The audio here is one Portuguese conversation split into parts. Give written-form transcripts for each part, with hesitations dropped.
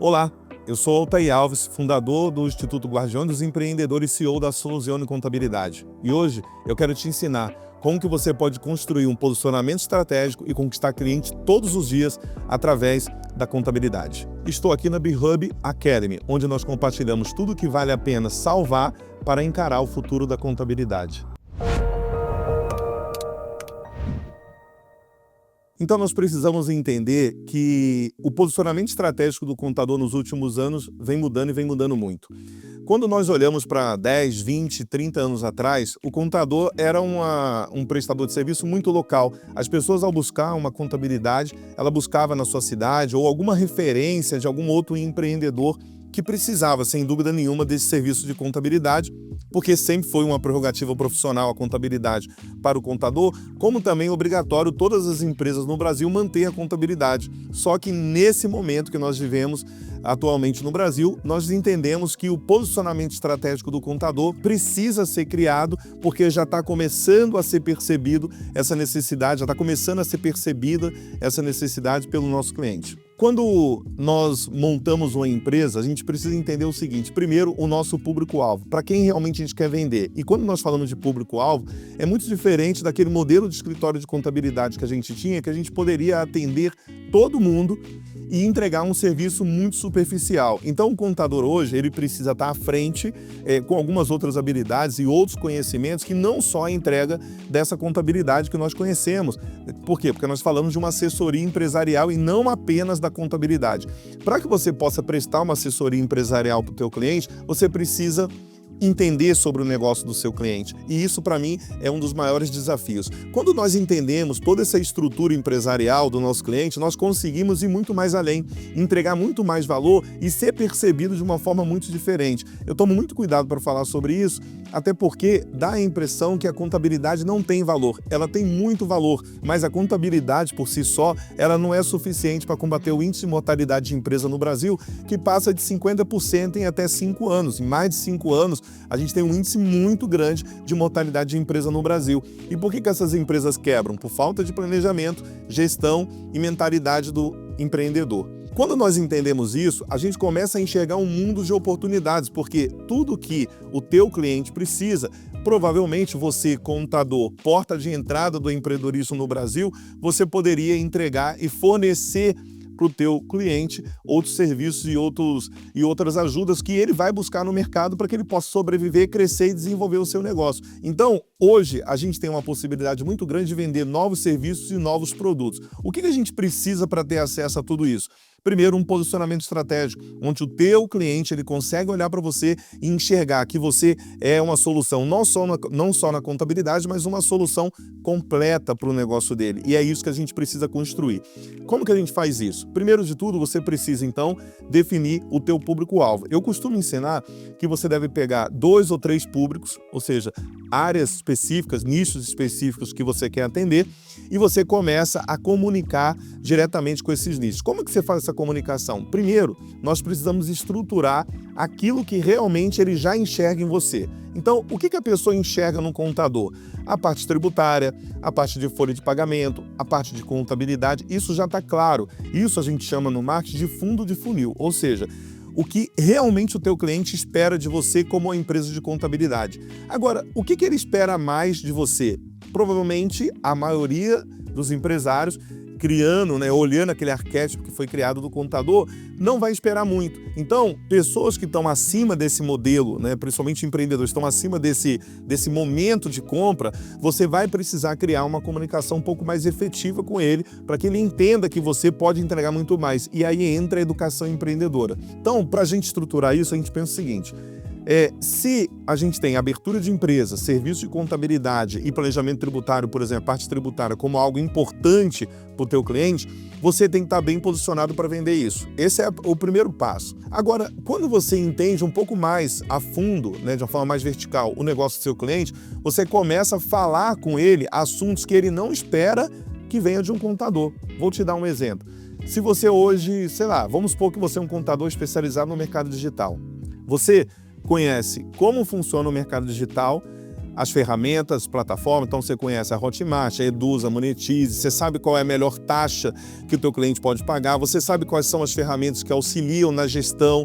Olá, eu sou Altair Alves, fundador do Instituto Guardião dos Empreendedores e CEO da Soluzione Contabilidade. E hoje eu quero te ensinar como que você pode construir um posicionamento estratégico e conquistar cliente todos os dias através da contabilidade. Estou aqui na BeHub Academy, onde nós compartilhamos tudo que vale a pena salvar para encarar o futuro da contabilidade. Então, nós precisamos entender que o posicionamento estratégico do contador nos últimos anos vem mudando e vem mudando muito. Quando nós olhamos para 10, 20, 30 anos atrás, o contador era um prestador de serviço muito local. As pessoas, ao buscar uma contabilidade, ela buscava na sua cidade ou alguma referência de algum outro empreendedor que precisava, sem dúvida nenhuma, desse serviço de contabilidade, porque sempre foi uma prerrogativa profissional a contabilidade para o contador, como também obrigatório todas as empresas no Brasil manter a contabilidade. Só que nesse momento que nós vivemos atualmente no Brasil, nós entendemos que o posicionamento estratégico do contador precisa ser criado, porque já está começando a ser percebido essa necessidade, já está começando a ser percebida essa necessidade pelo nosso cliente. Quando nós montamos uma empresa, a gente precisa entender o seguinte: primeiro, o nosso público-alvo, para quem realmente a gente quer vender. E quando nós falamos de público-alvo, é muito diferente daquele modelo de escritório de contabilidade que a gente tinha, que a gente poderia atender todo mundo e entregar um serviço muito superficial. Então, o contador hoje, ele precisa estar à frente com algumas outras habilidades e outros conhecimentos que não só a entrega dessa contabilidade que nós conhecemos. Por quê? Porque nós falamos de uma assessoria empresarial e não apenas da contabilidade. Para que você possa prestar uma assessoria empresarial para o teu cliente, você precisa entender sobre o negócio do seu cliente. E isso, para mim, é um dos maiores desafios. Quando nós entendemos toda essa estrutura empresarial do nosso cliente, nós conseguimos ir muito mais além, entregar muito mais valor e ser percebido de uma forma muito diferente. Eu tomo muito cuidado para falar sobre isso, até porque dá a impressão que a contabilidade não tem valor. Ela tem muito valor, mas a contabilidade por si só, ela não é suficiente para combater o índice de mortalidade de empresa no Brasil, que passa de 50% em até 5 anos. Em mais de 5 anos, a gente tem um índice muito grande de mortalidade de empresa no Brasil. E por que essas empresas quebram? Por falta de planejamento, gestão e mentalidade do empreendedor. Quando nós entendemos isso, a gente começa a enxergar um mundo de oportunidades, porque tudo que o teu cliente precisa, provavelmente você, contador, porta de entrada do empreendedorismo no Brasil, você poderia entregar e fornecer para o teu cliente outros serviços e outras ajudas que ele vai buscar no mercado para que ele possa sobreviver, crescer e desenvolver o seu negócio. Então, hoje, a gente tem uma possibilidade muito grande de vender novos serviços e novos produtos. O que a gente precisa para ter acesso a tudo isso? Primeiro, um posicionamento estratégico, onde o teu cliente ele consegue olhar para você e enxergar que você é uma solução não só na contabilidade, mas uma solução completa para o negócio dele. E é isso que a gente precisa construir. Como que a gente faz isso? Primeiro de tudo, você precisa, então, definir o teu público-alvo. Eu costumo ensinar que você deve pegar 2 ou 3 públicos, ou seja, áreas específicas, nichos específicos que você quer atender, e você começa a comunicar diretamente com esses nichos. Como que você faz essa comunicação? Primeiro, nós precisamos estruturar aquilo que realmente ele já enxerga em você. Então, o que a pessoa enxerga no contador? A parte tributária, a parte de folha de pagamento, a parte de contabilidade, isso já está claro. Isso a gente chama no marketing de fundo de funil, ou seja, o que realmente o teu cliente espera de você como uma empresa de contabilidade. Agora, o que ele espera mais de você? Provavelmente a maioria dos empresários olhando aquele arquétipo que foi criado do contador, não vai esperar muito. Então, pessoas que estão acima desse modelo, principalmente empreendedores, estão acima desse momento de compra, você vai precisar criar uma comunicação um pouco mais efetiva com ele, para que ele entenda que você pode entregar muito mais. E aí entra a educação empreendedora. Então, para a gente estruturar isso, a gente pensa o seguinte: se a gente tem abertura de empresa, serviço de contabilidade e planejamento tributário, por exemplo, parte tributária, como algo importante para o teu cliente, você tem que estar bem posicionado para vender isso. Esse é o primeiro passo. Agora, quando você entende um pouco mais a fundo, de uma forma mais vertical, o negócio do seu cliente, você começa a falar com ele assuntos que ele não espera que venha de um contador. Vou te dar um exemplo. Se você hoje, vamos supor que você é um contador especializado no mercado digital. Você conhece como funciona o mercado digital, as ferramentas, plataformas. Então você conhece a Hotmart, a Eduza, a Monetize, você sabe qual é a melhor taxa que o teu cliente pode pagar, você sabe quais são as ferramentas que auxiliam na gestão,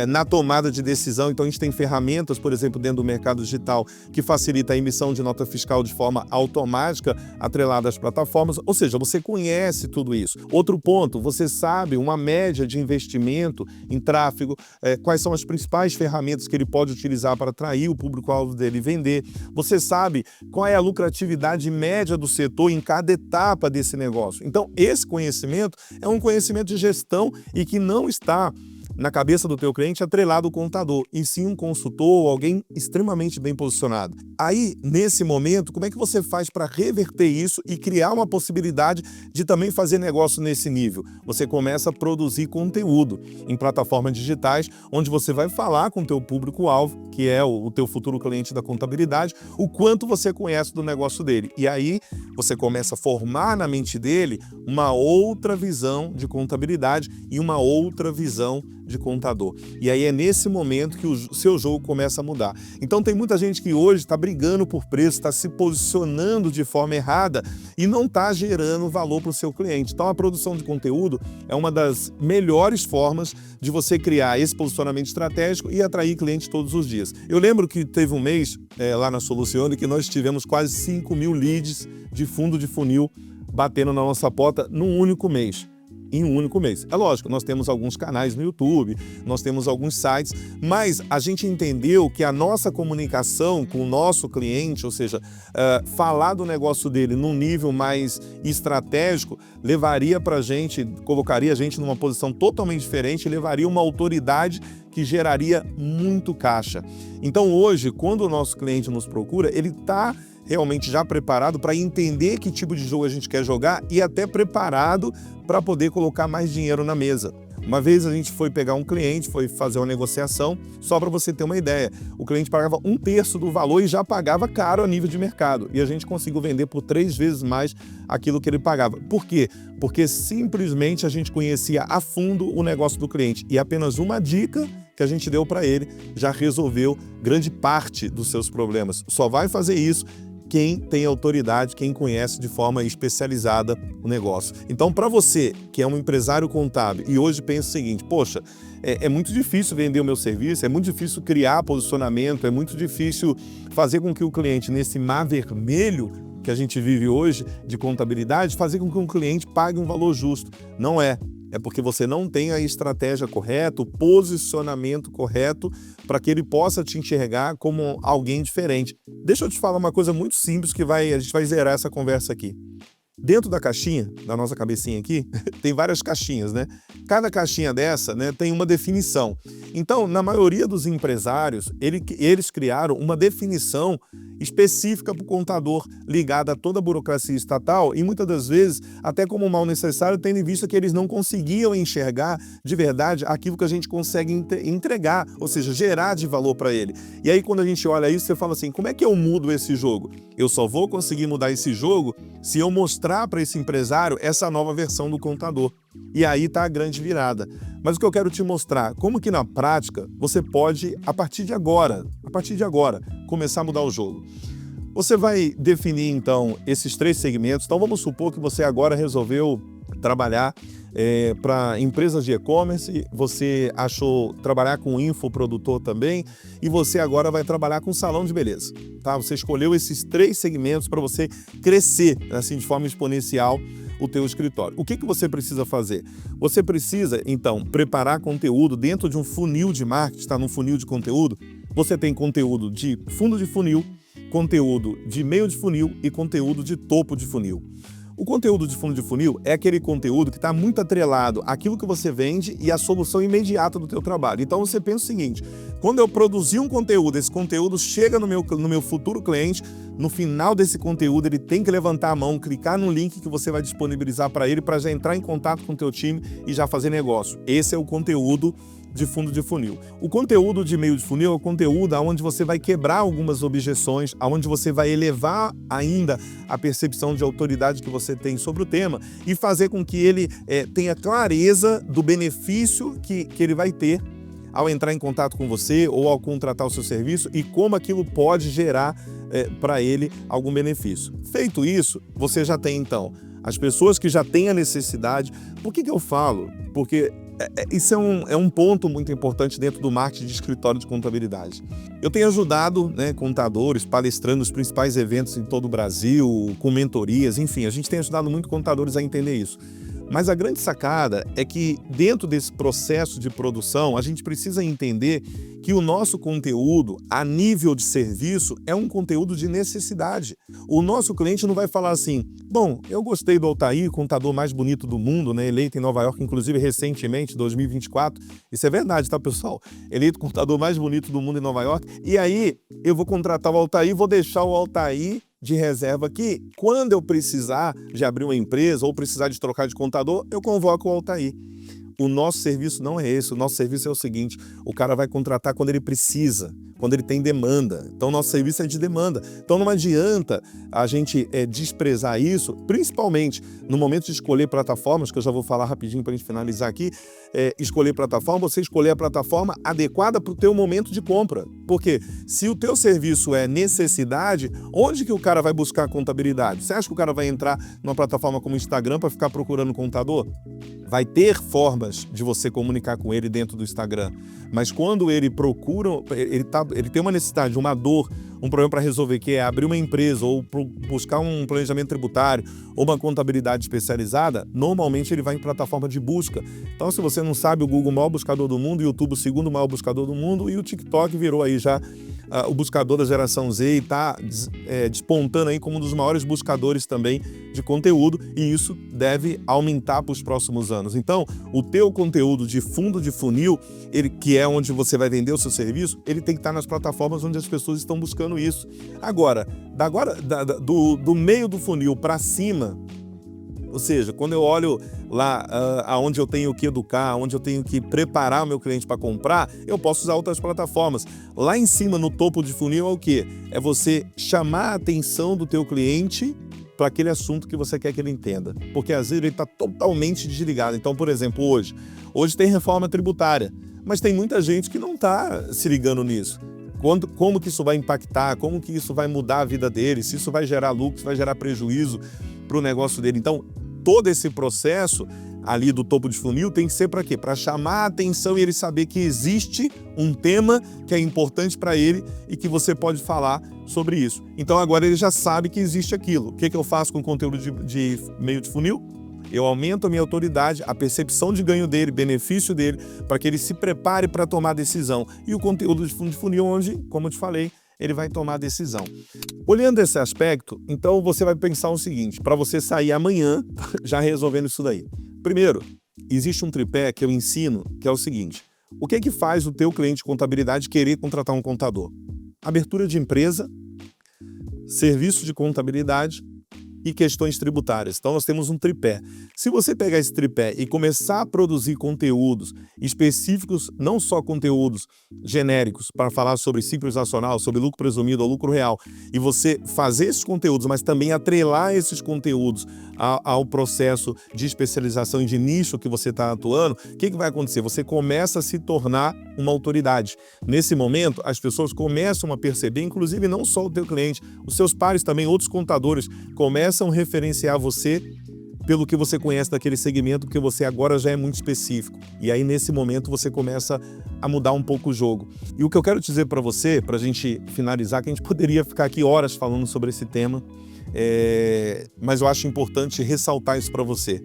na tomada de decisão. Então a gente tem ferramentas, por exemplo, dentro do mercado digital, que facilita a emissão de nota fiscal de forma automática, atrelada às plataformas. Ou seja, você conhece tudo isso. Outro ponto, você sabe uma média de investimento em tráfego, quais são as principais ferramentas que ele pode utilizar para atrair o público-alvo dele e vender. Você sabe qual é a lucratividade média do setor em cada etapa desse negócio. Então, esse conhecimento é um conhecimento de gestão e que não está na cabeça do teu cliente atrelado ao contador, e sim um consultor ou alguém extremamente bem posicionado. Aí, nesse momento, como é que você faz para reverter isso e criar uma possibilidade de também fazer negócio nesse nível? Você começa a produzir conteúdo em plataformas digitais, onde você vai falar com o teu público-alvo, que é o teu futuro cliente da contabilidade, o quanto você conhece do negócio dele. E aí, você começa a formar na mente dele uma outra visão de contabilidade e uma outra visão de contador. E aí é nesse momento que o seu jogo começa a mudar. Então tem muita gente que hoje está brigando por preço, está se posicionando de forma errada e não está gerando valor para o seu cliente. Então a produção de conteúdo é uma das melhores formas de você criar esse posicionamento estratégico e atrair clientes todos os dias. Eu lembro que teve um mês lá na Solucione que nós tivemos quase 5.000 leads de fundo de funil batendo na nossa porta num único mês. Em um único mês. É lógico, nós temos alguns canais no YouTube, nós temos alguns sites, mas a gente entendeu que a nossa comunicação com o nosso cliente, ou seja, falar do negócio dele num nível mais estratégico, levaria para a gente, colocaria a gente numa posição totalmente diferente, levaria uma autoridade que geraria muito caixa. Então hoje, quando o nosso cliente nos procura, ele está realmente já preparado para entender que tipo de jogo a gente quer jogar e até preparado para poder colocar mais dinheiro na mesa. Uma vez a gente foi pegar um cliente, foi fazer uma negociação, só para você ter uma ideia. O cliente pagava 1/3 do valor e já pagava caro a nível de mercado. E a gente conseguiu vender por 3 vezes mais aquilo que ele pagava. Por quê? Porque simplesmente a gente conhecia a fundo o negócio do cliente. E apenas uma dica que a gente deu para ele já resolveu grande parte dos seus problemas. Só vai fazer isso quem tem autoridade, quem conhece de forma especializada o negócio. Então, para você que é um empresário contábil e hoje pensa o seguinte, poxa, é muito difícil vender o meu serviço, é muito difícil criar posicionamento, é muito difícil fazer com que o cliente, nesse mar vermelho que a gente vive hoje de contabilidade, fazer com que um cliente pague um valor justo. Não é. É porque você não tem a estratégia correta, o posicionamento correto para que ele possa te enxergar como alguém diferente. Deixa eu te falar uma coisa muito simples que a gente vai zerar essa conversa aqui. Dentro da caixinha, da nossa cabecinha aqui, tem várias caixinhas, né? Cada caixinha dessa, né, tem uma definição. Então, na maioria dos empresários, eles criaram uma definição específica para o contador, ligada a toda a burocracia estatal e muitas das vezes, até como mal necessário, tendo em vista que eles não conseguiam enxergar de verdade aquilo que a gente consegue entregar, ou seja, gerar de valor para ele. E aí, quando a gente olha isso, você fala assim, como é que eu mudo esse jogo? Eu só vou conseguir mudar esse jogo se eu mostrar para esse empresário essa nova versão do contador. E aí está a grande virada. Mas o que eu quero te mostrar, como que na prática você pode, a partir de agora, começar a mudar o jogo. Você vai definir, então, esses 3 segmentos. Então, vamos supor que você agora resolveu trabalhar para empresas de e-commerce, você achou trabalhar com infoprodutor também, e você agora vai trabalhar com salão de beleza. Tá? Você escolheu esses 3 segmentos para você crescer, assim, de forma exponencial, o teu escritório. O que você precisa fazer? Você precisa, então, preparar conteúdo dentro de um funil de marketing, está num funil de conteúdo. Você tem conteúdo de fundo de funil, conteúdo de meio de funil e conteúdo de topo de funil. O conteúdo de fundo de funil é aquele conteúdo que está muito atrelado àquilo que você vende e à solução imediata do teu trabalho. Então você pensa o seguinte, quando eu produzir um conteúdo, esse conteúdo chega no meu futuro cliente, no final desse conteúdo ele tem que levantar a mão, clicar no link que você vai disponibilizar para ele para já entrar em contato com o teu time e já fazer negócio. Esse é o conteúdo de fundo de funil. O conteúdo de meio de funil é o conteúdo onde você vai quebrar algumas objeções, onde você vai elevar ainda a percepção de autoridade que você tem sobre o tema e fazer com que ele tenha clareza do benefício que ele vai ter ao entrar em contato com você ou ao contratar o seu serviço e como aquilo pode gerar para ele algum benefício. Feito isso, você já tem então as pessoas que já têm a necessidade. Por que eu falo? Porque isso é um ponto muito importante dentro do marketing de escritório de contabilidade. Eu tenho ajudado, contadores, palestrando nos principais eventos em todo o Brasil, com mentorias, enfim, a gente tem ajudado muito contadores a entender isso. Mas a grande sacada é que dentro desse processo de produção, a gente precisa entender que o nosso conteúdo, a nível de serviço, é um conteúdo de necessidade. O nosso cliente não vai falar assim, bom, eu gostei do Altair, contador mais bonito do mundo, eleito em Nova York, inclusive recentemente, 2024. Isso é verdade, tá, pessoal? Eleito contador mais bonito do mundo em Nova York. E aí, eu vou contratar o Altair, vou deixar o Altair de reserva aqui. Quando eu precisar de abrir uma empresa ou precisar de trocar de contador, eu convoco o Altair. O nosso serviço não é esse. O nosso serviço é o seguinte: o cara vai contratar quando ele precisa, quando ele tem demanda. Então, nosso serviço é de demanda. Então, não adianta a gente desprezar isso, principalmente no momento de escolher plataformas, que eu já vou falar rapidinho para a gente finalizar aqui. Escolher plataforma, você escolher a plataforma adequada para o teu momento de compra. Porque se o teu serviço é necessidade, onde que o cara vai buscar contabilidade? Você acha que o cara vai entrar numa plataforma como o Instagram para ficar procurando contador? Vai ter formas de você comunicar com ele dentro do Instagram, mas quando ele procura, ele tem uma necessidade, uma dor, um problema para resolver, que é abrir uma empresa ou buscar um planejamento tributário ou uma contabilidade especializada, normalmente ele vai em plataforma de busca. Então, se você não sabe, o Google é o maior buscador do mundo, o YouTube o segundo maior buscador do mundo e o TikTok virou aí já o buscador da geração Z e está despontando aí como um dos maiores buscadores também de conteúdo, e isso deve aumentar para os próximos anos. Então, o teu conteúdo de fundo de funil, que é onde você vai vender o seu serviço, ele tem que estar nas plataformas onde as pessoas estão buscando isso. Agora, do meio do funil para cima, ou seja, quando eu olho lá aonde eu tenho que educar, onde eu tenho que preparar o meu cliente para comprar, eu posso usar outras plataformas. Lá em cima, no topo de funil, é o quê? É você chamar a atenção do teu cliente para aquele assunto que você quer que ele entenda. Porque às vezes ele está totalmente desligado. Então, por exemplo, hoje tem reforma tributária, mas tem muita gente que não está se ligando nisso. Como que isso vai impactar, como que isso vai mudar a vida dele, se isso vai gerar lucro, se vai gerar prejuízo para o negócio dele. Então, todo esse processo ali do topo de funil tem que ser para quê? Para chamar a atenção e ele saber que existe um tema que é importante para ele e que você pode falar sobre isso. Então, agora ele já sabe que existe aquilo. O que eu faço com o conteúdo de meio de funil? Eu aumento a minha autoridade, a percepção de ganho dele, benefício dele, para que ele se prepare para tomar decisão. E o conteúdo de fundo de funil, onde, como eu te falei, ele vai tomar a decisão. Olhando esse aspecto, então você vai pensar o seguinte, para você sair amanhã já resolvendo isso daí. Primeiro, existe um tripé que eu ensino, que é o seguinte: o que faz o teu cliente de contabilidade querer contratar um contador? Abertura de empresa, serviço de contabilidade e questões tributárias. Então, nós temos um tripé. Se você pegar esse tripé e começar a produzir conteúdos específicos, não só conteúdos genéricos para falar sobre Simples Nacional, sobre lucro presumido ou lucro real, e você fazer esses conteúdos, mas também atrelar esses conteúdos ao processo de especialização e de nicho que você está atuando, o que vai acontecer? Você começa a se tornar uma autoridade. Nesse momento, as pessoas começam a perceber, inclusive não só o teu cliente, os seus pares também, outros contadores, começam a referenciar você pelo que você conhece daquele segmento, porque você agora já é muito específico. E aí, nesse momento, você começa a mudar um pouco o jogo. E o que eu quero dizer para você, para a gente finalizar, que a gente poderia ficar aqui horas falando sobre esse tema, mas eu acho importante ressaltar isso para você.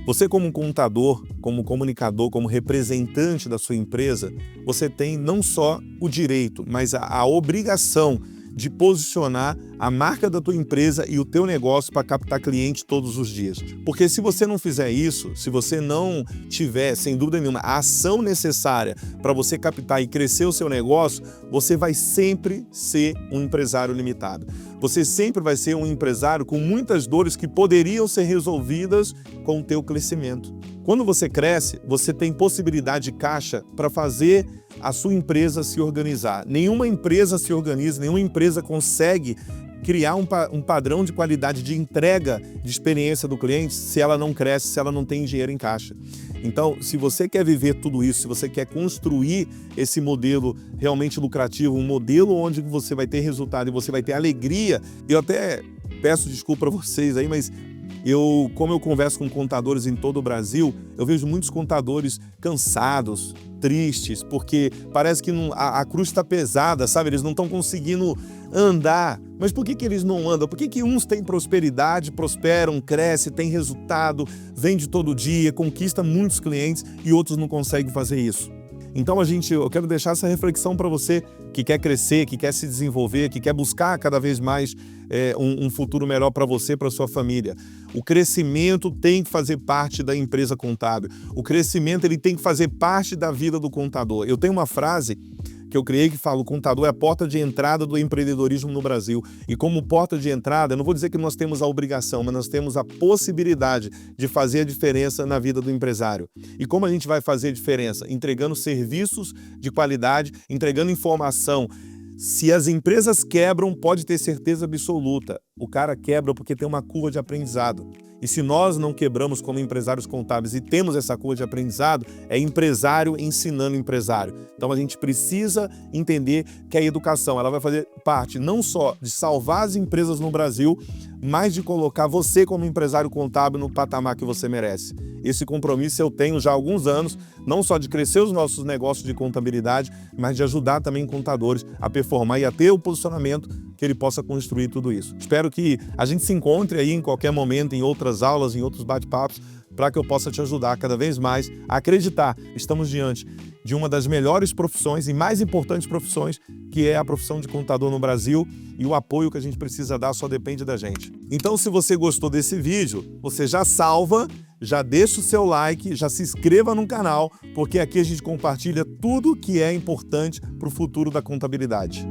Você, como contador, como comunicador, como representante da sua empresa, você tem não só o direito, mas a obrigação de posicionar a marca da tua empresa e o teu negócio para captar cliente todos os dias. Porque se você não fizer isso, se você não tiver, sem dúvida nenhuma, a ação necessária para você captar e crescer o seu negócio, você vai sempre ser um empresário limitado. Você sempre vai ser um empresário com muitas dores que poderiam ser resolvidas com o teu crescimento. Quando você cresce, você tem possibilidade de caixa para fazer a sua empresa se organizar. Nenhuma empresa se organiza, nenhuma empresa consegue criar um padrão de qualidade de entrega de experiência do cliente se ela não cresce, se ela não tem dinheiro em caixa. Então, se você quer viver tudo isso, se você quer construir esse modelo realmente lucrativo, um modelo onde você vai ter resultado e você vai ter alegria, eu até peço desculpa para vocês aí, mas como eu converso com contadores em todo o Brasil, eu vejo muitos contadores cansados, tristes, porque parece que a cruz está pesada, sabe? Eles não estão conseguindo andar. Mas por que eles não andam? Por que uns têm prosperidade, prosperam, crescem, têm resultado, vende todo dia, conquista muitos clientes e outros não conseguem fazer isso? Então eu quero deixar essa reflexão para você que quer crescer, que quer se desenvolver, que quer buscar cada vez mais um futuro melhor para você, para sua família. O crescimento tem que fazer parte da empresa contábil. O crescimento ele tem que fazer parte da vida do contador. Eu tenho uma frase que eu criei que fala: o contador é a porta de entrada do empreendedorismo no Brasil. E como porta de entrada, eu não vou dizer que nós temos a obrigação, mas nós temos a possibilidade de fazer a diferença na vida do empresário. E como a gente vai fazer a diferença? Entregando serviços de qualidade, entregando informação. Se as empresas quebram, pode ter certeza absoluta, o cara quebra porque tem uma curva de aprendizado. E se nós não quebramos como empresários contábeis e temos essa curva de aprendizado, é empresário ensinando empresário. Então a gente precisa entender que a educação ela vai fazer parte não só de salvar as empresas no Brasil, mas de colocar você como empresário contábil no patamar que você merece. Esse compromisso eu tenho já há alguns anos, não só de crescer os nossos negócios de contabilidade, mas de ajudar também contadores a performar e a ter o posicionamento que ele possa construir tudo isso. Espero que a gente se encontre aí em qualquer momento, em outras aulas, em outros bate-papos, para que eu possa te ajudar cada vez mais a acreditar. Estamos diante de uma das melhores profissões e mais importantes profissões, que é a profissão de contador no Brasil, e o apoio que a gente precisa dar só depende da gente. Então, se você gostou desse vídeo, você já salva, já deixa o seu like, já se inscreva no canal, porque aqui a gente compartilha tudo que é importante para o futuro da contabilidade.